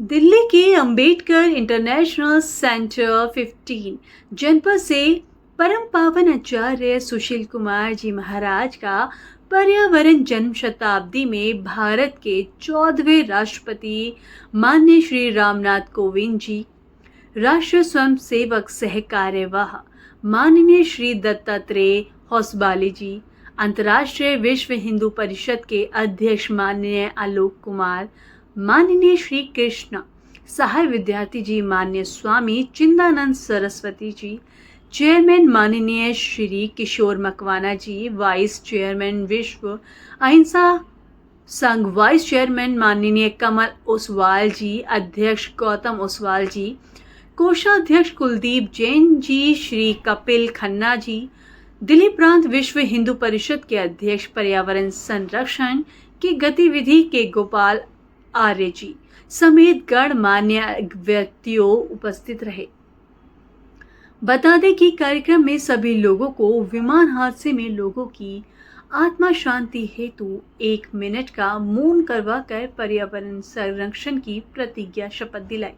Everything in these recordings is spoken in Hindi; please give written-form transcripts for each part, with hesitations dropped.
दिल्ली के अंबेडकर इंटरनेशनल सेंटर 15 जनपद से परम पावन आचार्य सुशील कुमार जी महाराज का पर्यावरण जन्म शताब्दी में भारत के 14वें राष्ट्रपति माननीय श्री रामनाथ कोविंद जी, राष्ट्रीय स्वयं सेवक सह कार्यवाह माननीय श्री दत्तात्रेय होसबाले जी, अंतर्राष्ट्रीय विश्व हिंदू परिषद के अध्यक्ष माननीय आलोक कुमार, माननीय श्री कृष्ण सहाय विद्यार्थी जी, माननीय स्वामी चिंदानंद सरस्वती जी, चेयरमैन माननीय श्री किशोर मकवाना जी, वाइस चेयरमैन विश्व अहिंसा संघ वाइस चेयरमैन माननीय कमल ओसवाल जी, अध्यक्ष गौतम ओसवाल जी, कोषाध्यक्ष कुलदीप जैन जी, श्री कपिल खन्ना जी, दिल्ली प्रांत विश्व हिंदू परिषद के अध्यक्ष पर्यावरण संरक्षण की गतिविधि के गोपाल आर्य जी समेत गणमान्य व्यक्तियों उपस्थित रहे। बता दें कि कार्यक्रम में सभी लोगों को विमान हादसे में लोगों की आत्मा शांति हेतु 1 मिनट का मौन करवाकर पर्यावरण संरक्षण की प्रतिज्ञा शपथ दिलाई।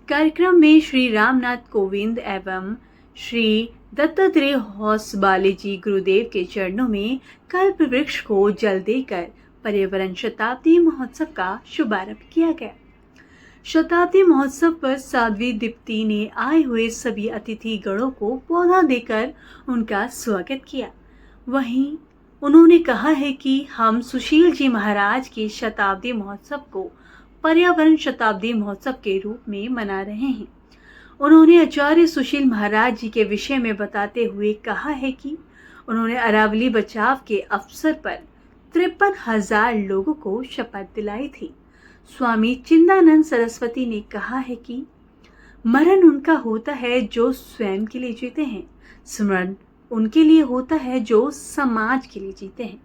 कार्यक्रम में श्री रामनाथ कोविंद एवं श्री दत्तात्रेय होसबाले जी गुरुदेव के चरणों में कल्प वृक्ष को जल देकर पर्यावरण शताब्दी महोत्सव का शुभारंभ किया गया। शताब्दी महोत्सव पर साध्वी दीप्ति ने आए हुए सभी अतिथि गणों को पौधा देकर उनका स्वागत किया। वहीं उन्होंने कहा है कि हम सुशील जी महाराज के शताब्दी महोत्सव को पर्यावरण शताब्दी महोत्सव के रूप में मना रहे हैं। उन्होंने आचार्य सुशील महाराज जी के विषय में बताते हुए कहा है कि उन्होंने अरावली बचाव के अवसर पर 53,000 लोगों को शपथ दिलाई थी। स्वामी चिंदानंद सरस्वती ने कहा है कि मरण उनका होता है जो स्वयं के लिए जीते हैं, स्मरण उनके लिए होता है जो समाज के लिए जीते हैं।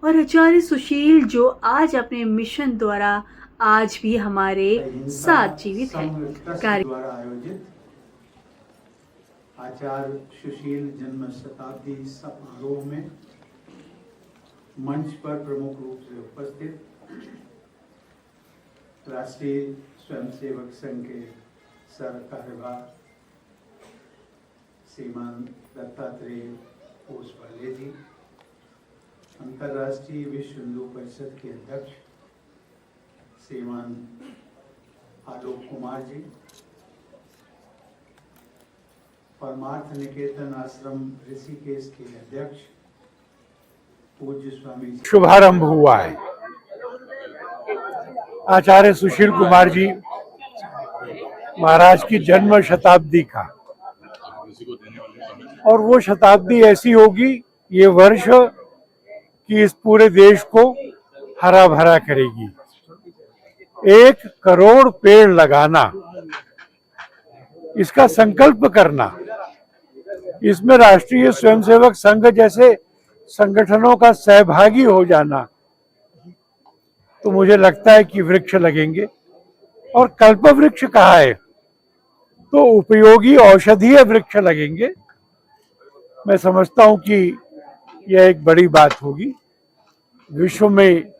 और आचार्य सुशील जो आज अपने मिशन द्वारा आज भी हमारे साथ जीवित है। द्वारा आयोजित आचार्य सुशील जन्म शताब्दी समारोह में मंच पर प्रमुख रूप से उपस्थित राष्ट्रीय स्वयंसेवक संघ के सर कार्यवाह श्रीमान दत्तात्रेय होसबाले जी, अंतर्राष्ट्रीय विश्व हिंदू परिषद के अध्यक्ष श्रीमान आलोक कुमार जी, परमार्थ निकेतन आश्रम ऋषिकेश के अध्यक्ष पूज्य स्वामी शुभारंभ हुआ है। आचार्य सुशील कुमार जी महाराज की जन्म शताब्दी का, और वो शताब्दी ऐसी होगी, ये वर्ष कि इस पूरे देश को हरा भरा करेगी। 1 करोड़ पेड़ लगाना, इसका संकल्प करना, इसमें राष्ट्रीय स्वयंसेवक संघ जैसे संगठनों का सहभागी हो जाना, तो मुझे लगता है कि वृक्ष लगेंगे। और कल्प वृक्ष कहा है तो उपयोगी औषधीय वृक्ष लगेंगे। मैं समझता हूं कि यह एक बड़ी बात होगी। विश्व में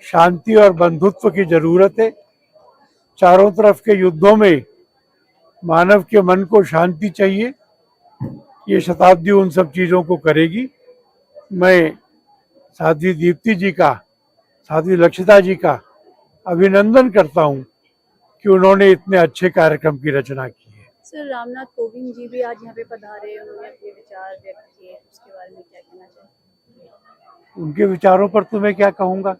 शांति और बंधुत्व की जरूरत है। चारों तरफ के युद्धों में मानव के मन को शांति चाहिए। ये शताब्दी उन सब चीजों को करेगी। मैं साध्वी दीप्ति जी का, साध्वी लक्षिता जी का अभिनंदन करता हूं कि उन्होंने इतने अच्छे कार्यक्रम की रचना की है। सर, रामनाथ कोविंद जी भी आज यहाँ पे पधारे, उन्होंने अपने विचार व्यक्त किए, उसके बारे में क्या कहना चाहिए? उनके विचारों पर तो मैं क्या कहूँगा,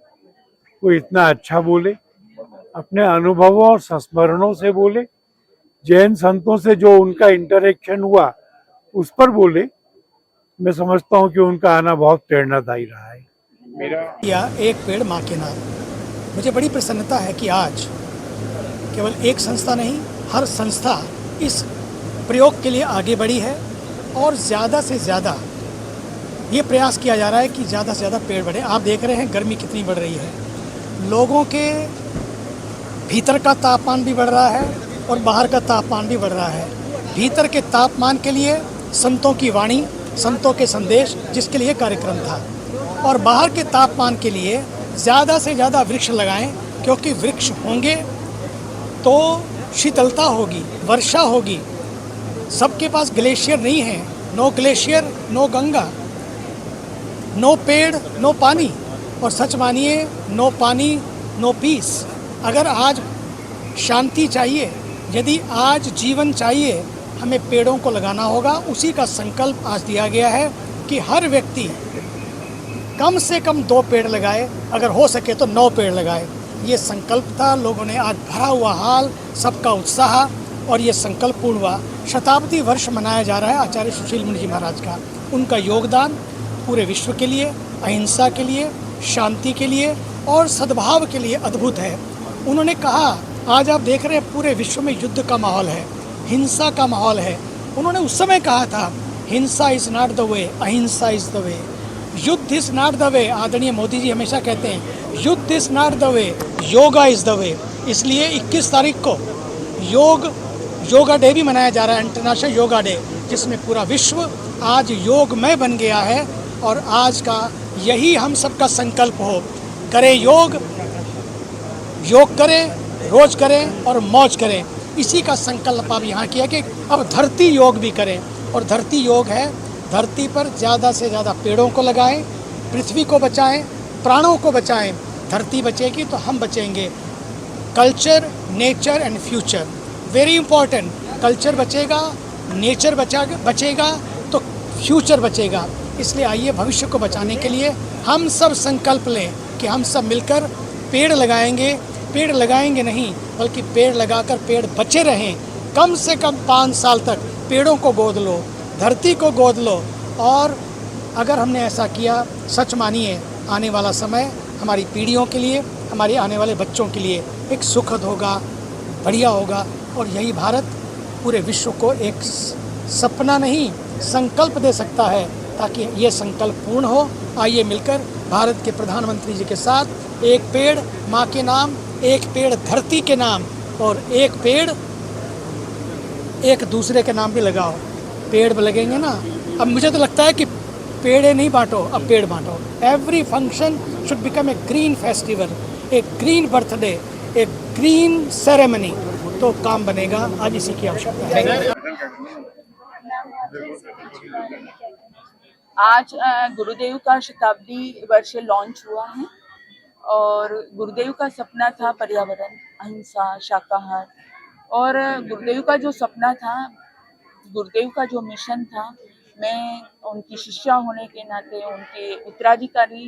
वो इतना अच्छा बोले, अपने अनुभवों और संस्मरणों से बोले, जैन संतों से जो उनका इंटरेक्शन हुआ उस पर बोले। मैं समझता हूँ कि उनका आना बहुत प्रेरणादायी रहा है। या एक पेड़ माँ के नाम। मुझे बड़ी प्रसन्नता है कि आज केवल एक संस्था नहीं, हर संस्था इस प्रयोग के लिए आगे बढ़ी है और ज़्यादा से ज़्यादा ये प्रयास किया जा रहा है कि ज़्यादा से ज़्यादा पेड़ बढ़े। आप देख रहे हैं गर्मी कितनी बढ़ रही है, लोगों के भीतर का तापमान भी बढ़ रहा है और बाहर का तापमान भी बढ़ रहा है। भीतर के तापमान के लिए संतों की वाणी, संतों के संदेश, जिसके लिए कार्यक्रम था, और बाहर के तापमान के लिए ज़्यादा से ज़्यादा वृक्ष लगाएं, क्योंकि वृक्ष होंगे तो शीतलता होगी, वर्षा होगी। सबके पास ग्लेशियर नहीं है। No glacier no Ganga, no पेड़ नो पानी। और सच मानिए, नो पानी नो पीस। अगर आज शांति चाहिए, यदि आज जीवन चाहिए, हमें पेड़ों को लगाना होगा। उसी का संकल्प आज दिया गया है कि हर व्यक्ति कम से कम 2 पेड़ लगाए, अगर हो सके तो 9 पेड़ लगाए। ये संकल्प था। लोगों ने आज भरा हुआ हाल, सबका उत्साह, और ये संकल्प पूर्ण हुआ। शताब्दी वर्ष मनाया जा रहा है आचार्य सुशील मुनि जी महाराज का। उनका योगदान पूरे विश्व के लिए, अहिंसा के लिए, शांति के लिए और सद्भाव के लिए अद्भुत है। उन्होंने कहा, आज आप देख रहे हैं पूरे विश्व में युद्ध का माहौल है, हिंसा का माहौल है। उन्होंने उस समय कहा था, हिंसा इज़ नॉट द वे, अहिंसा इज़ द वे। युद्ध इज़ नॉट द वे। आदरणीय मोदी जी हमेशा कहते हैं, युद्ध is not the way, yoga is the way. इसलिए 21 तारीख को योगा डे भी मनाया जा रहा है, इंटरनेशनल योगा डे, जिसमें पूरा विश्व आज योगमय बन गया है। और आज का यही हम सबका संकल्प हो, करें योग करें, रोज करें और मौज करें। इसी का संकल्प अब यहाँ किया कि अब धरती योग भी करें। और धरती योग है, धरती पर ज़्यादा से ज़्यादा पेड़ों को लगाएं, पृथ्वी को बचाएं, प्राणों को बचाएं। धरती बचेगी तो हम बचेंगे। Culture, nature and future, very important. Culture बचेगा, नेचर बचेगा तो फ्यूचर बचेगा। इसलिए आइए भविष्य को बचाने के लिए हम सब संकल्प लें कि हम सब मिलकर पेड़ लगाएंगे। पेड़ लगाएंगे नहीं, बल्कि पेड़ लगाकर पेड़ बचे रहें। कम से कम 5 साल तक पेड़ों को गोद लो, धरती को गोद लो। और अगर हमने ऐसा किया, सच मानिए, आने वाला समय हमारी पीढ़ियों के लिए, हमारे आने वाले बच्चों के लिए एक सुखद होगा, बढ़िया होगा। और यही भारत पूरे विश्व को एक सपना नहीं, संकल्प दे सकता है, ताकि ये संकल्प पूर्ण हो। आइए मिलकर भारत के प्रधानमंत्री जी के साथ एक पेड़ माँ के नाम, एक पेड़ धरती के नाम और एक पेड़ एक दूसरे के नाम भी लगाओ। पेड़ लगेंगे ना। अब मुझे तो लगता है कि पेड़े नहीं बांटो, अब पेड़ बांटो। Every function should become a green festival, a green birthday, a green ceremony, तो काम बनेगा। आज इसी की आवश्यकता है। आज गुरुदेव का शताब्दी वर्ष लॉन्च हुआ है और गुरुदेव का सपना था पर्यावरण, अहिंसा, शाकाहार। और गुरुदेव का जो सपना था, गुरुदेव का जो मिशन था, मैं उनकी शिष्या होने के नाते, उनके उत्तराधिकारी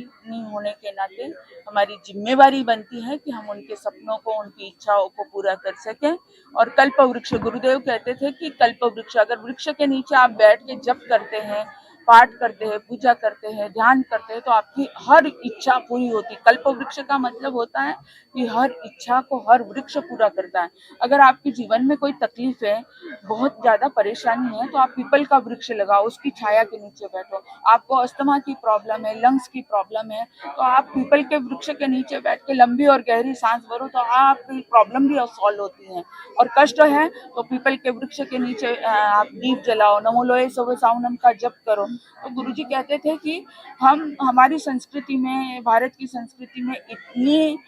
होने के नाते हमारी जिम्मेवारी बनती है कि हम उनके सपनों को, उनकी इच्छाओं को पूरा कर सकें। और कल्प वृक्ष, गुरुदेव कहते थे कि कल्प वृक्ष, अगर वृक्ष के नीचे आप बैठ के जप करते हैं, पाठ करते हैं, पूजा करते हैं, ध्यान करते हैं, तो आपकी हर इच्छा पूरी होती। कल्प वृक्ष का मतलब होता है कि हर इच्छा को हर वृक्ष पूरा करता है। अगर आपके जीवन में कोई तकलीफ है, बहुत ज्यादा परेशानी है, तो आप पीपल का वृक्ष लगाओ, उसकी छाया के नीचे बैठो। आपको अस्थमा की प्रॉब्लम है, लंग्स की प्रॉब्लम है, तो आप पीपल के वृक्ष के नीचे बैठ के लंबी और गहरी सांस भरो, तो आपकी प्रॉब्लम भी सॉल्व होती है। और कष्ट है तो पीपल के वृक्ष के नीचे आप दीप जलाओ, नमो लोहे सवे साउनम का जप करो। तो गुरुजी कहते थे कि हमारी संस्कृति में, भारत की संस्कृति में इतनी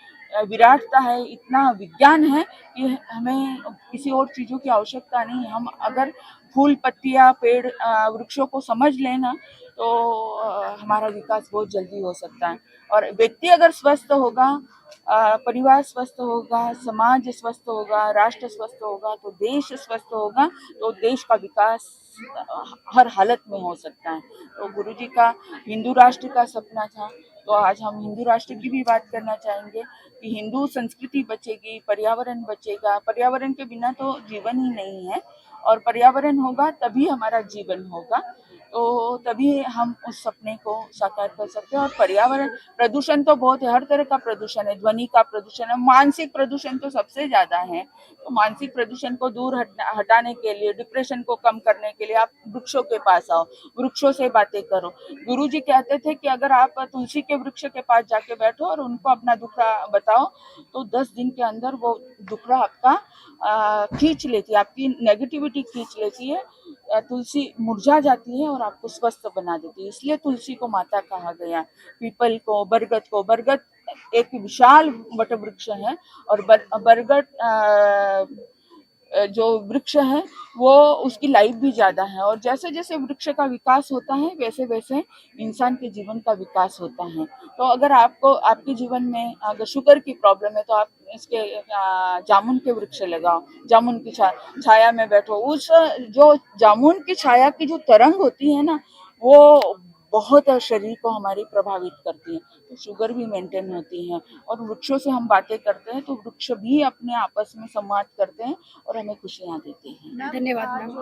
विराटता है, इतना विज्ञान है कि हमें किसी और चीज़ों की आवश्यकता नहीं। हम अगर फूल, पत्तियाँ, पेड़, वृक्षों को समझ लेना तो हमारा विकास बहुत जल्दी हो सकता है। और व्यक्ति अगर स्वस्थ होगा, परिवार स्वस्थ होगा, समाज स्वस्थ होगा, राष्ट्र स्वस्थ होगा, तो देश स्वस्थ होगा, तो देश का विकास हर हालत में हो सकता है। तो गुरुजी का हिंदू राष्ट्र का सपना था, तो आज हम हिंदू राष्ट्र की भी बात करना चाहेंगे कि हिंदू संस्कृति बचेगी, पर्यावरण बचेगा। पर्यावरण के बिना तो जीवन ही नहीं है, और पर्यावरण होगा तभी हमारा जीवन होगा, तो तभी हम उस सपने को साकार कर सकते हैं। और पर्यावरण प्रदूषण तो बहुत है, हर तरह का प्रदूषण है, ध्वनि का प्रदूषण है, मानसिक प्रदूषण तो सबसे ज्यादा है। तो मानसिक प्रदूषण को दूर हटाने के लिए, डिप्रेशन को कम करने के लिए आप वृक्षों के पास आओ, वृक्षों से बातें करो। गुरुजी कहते थे कि अगर आप तुलसी के वृक्ष के पास जाके बैठो और उनको अपना दुखड़ा बताओ, तो 10 दिन के अंदर वो दुखड़ा आपका खींच लेती है, आपकी नेगेटिविटी खींच लेती है। तुलसी मुरझा जाती है और आपको स्वस्थ बना देती है। इसलिए तुलसी को माता कहा गया। पीपल को, बरगद एक विशाल वट वृक्ष है और बरगद जो वृक्ष है वो उसकी लाइफ भी ज्यादा है और जैसे जैसे वृक्ष का विकास होता है वैसे वैसे इंसान के जीवन का विकास होता है। तो अगर आपको आपके जीवन में अगर शुगर की प्रॉब्लम है तो आप इसके जामुन के वृक्ष लगाओ, जामुन की छाया में बैठो। उस जो जामुन की छाया की जो तरंग होती है ना वो बहुत शरीर को हमारी प्रभावित करती है, तो शुगर भी मेंटेन होती है। और वृक्षों से हम बातें करते हैं तो वृक्ष भी अपने आपस में संवाद करते हैं और हमें खुशियाँ देते हैं। धन्यवाद मैम।